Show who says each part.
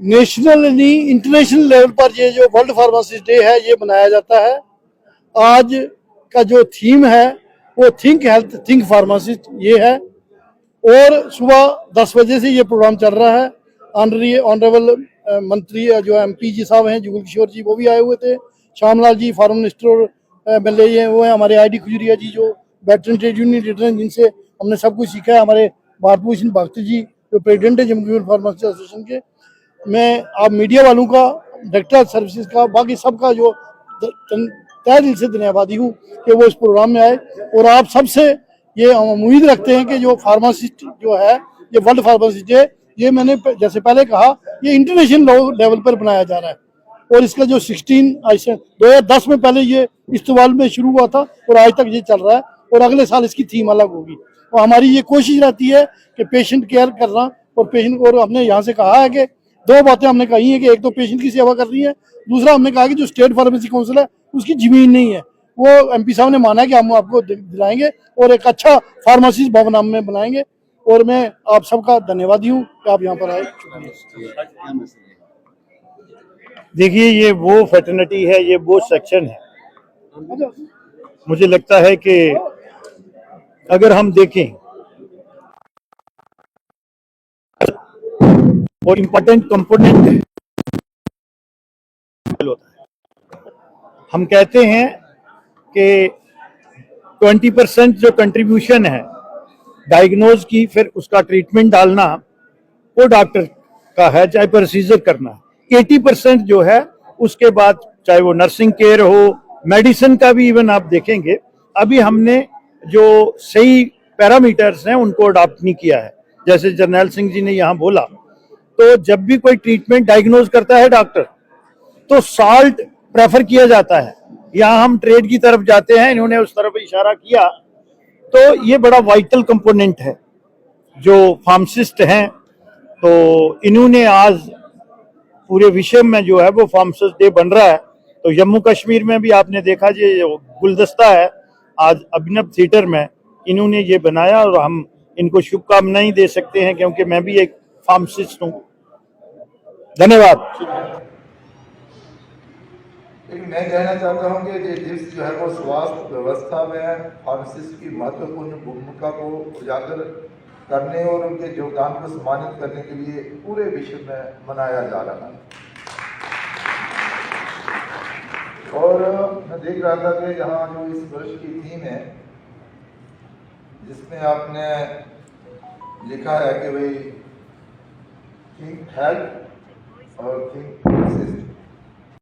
Speaker 1: National नहीं international level पर ये जो वर्ल्ड फार्मासिस्ट डे है ये मनाया जाता है। आज का जो थीम है वो थिंक हेल्थ थिंक फार्मासिस्ट ये है, और सुबह 10 बजे से ये प्रोग्राम चल रहा है। ऑनरेबल मंत्री जो MP जी साहब हैं, जुगल किशोर जी, वो भी आए हुए थे। श्यामलाल जी फॉरेन मिनिस्टर और MLA वो हैं। हमारे ID खुजरिया जी जो वेटरन ट्रेड यूनियन लीडर हैं, जिनसे हमने सब कुछ सीखा है। हमारे भारत भूषण भक्त जी जो प्रेसिडेंट है जम्मू कश्मीर फार्मासिस्ट एसोसिएशन के। मैं आप मीडिया वालों का, डायरेक्टर सर्विसेज का, बाकी सबका जो तहे दिल से धन्यवादी हूँ कि वो इस प्रोग्राम में आए। और आप सबसे ये हम उम्मीद रखते हैं कि जो फार्मासिस्ट जो है ये वर्ल्ड फार्मासिस्ट डे, ये मैंने जैसे पहले कहा, ये इंटरनेशनल लेवल पर बनाया जा रहा है। और इसका जो 2010 में पहले ये इस्तेमाल में शुरू हुआ था और आज तक ये चल रहा है, और अगले साल इसकी थीम अलग होगी। और हमारी ये कोशिश रहती है कि पेशेंट केयर करना, और हमने यहाँ से कहा है कि 2 बातें हमने कही है कि एक तो पेशेंट की सेवा करनी है, दूसरा हमने कहा कि जो स्टेट फार्मेसी काउंसिल है उसकी जमीन नहीं है, वो MP साहब ने माना है कि हम आपको दिलाएंगे और एक अच्छा फार्मासिस्ट भवन हम में बनाएंगे। और मैं आप सबका धन्यवादी हूँ कि आप यहाँ पर आए।
Speaker 2: देखिए, ये वो फैटर्निटी है, ये वो सेक्शन है। मुझे लगता है कि अगर हम देखें और इम्पोर्टेंट कंपोनेंट हम कहते हैं कि 20% जो कंट्रीब्यूशन है डायग्नोज की, फिर उसका ट्रीटमेंट डालना वो डॉक्टर का है, चाहे प्रोसीजर करना। 80% जो है उसके बाद, चाहे वो नर्सिंग केयर हो, मेडिसिन का भी इवन आप देखेंगे अभी हमने जो सही पैरामीटर्स हैं उनको अडॉप्ट नहीं किया है। जैसे जर्नैल सिंह जी ने यहाँ बोला, तो जब भी कोई ट्रीटमेंट डायग्नोज करता है डॉक्टर तो साल्ट प्रेफर किया जाता है। यहाँ हम ट्रेड की तरफ जाते हैं, इन्होंने उस तरफ इशारा किया। तो ये बड़ा वाइटल कंपोनेंट है जो फार्मासिस्ट हैं। तो इन्होंने आज पूरे विश्व में जो है वो फार्मासिस्ट डे बन रहा है। तो जम्मू कश्मीर में भी आपने देखा जो गुलदस्ता है आज अभिनव थिएटर में इन्होंने ये बनाया, और हम इनको शुभकामनाएं दे सकते हैं क्योंकि मैं भी एक फार्मासिस्ट हूँ। धन्यवाद।
Speaker 3: मैं कहना चाहता हूँ कि ये दिवस जो है वो स्वास्थ्य व्यवस्था में फार्मासिस्ट की महत्वपूर्ण भूमिका को उजागर करने और उनके योगदान को सम्मानित करने के लिए पूरे विश्व में मनाया जा रहा है। और मैं देख रहा था कि यहाँ जो इस वर्ष की थीम है जिसमें आपने लिखा है कि भाई थिंक हेल्थ और थिंक फार्मासिस्ट,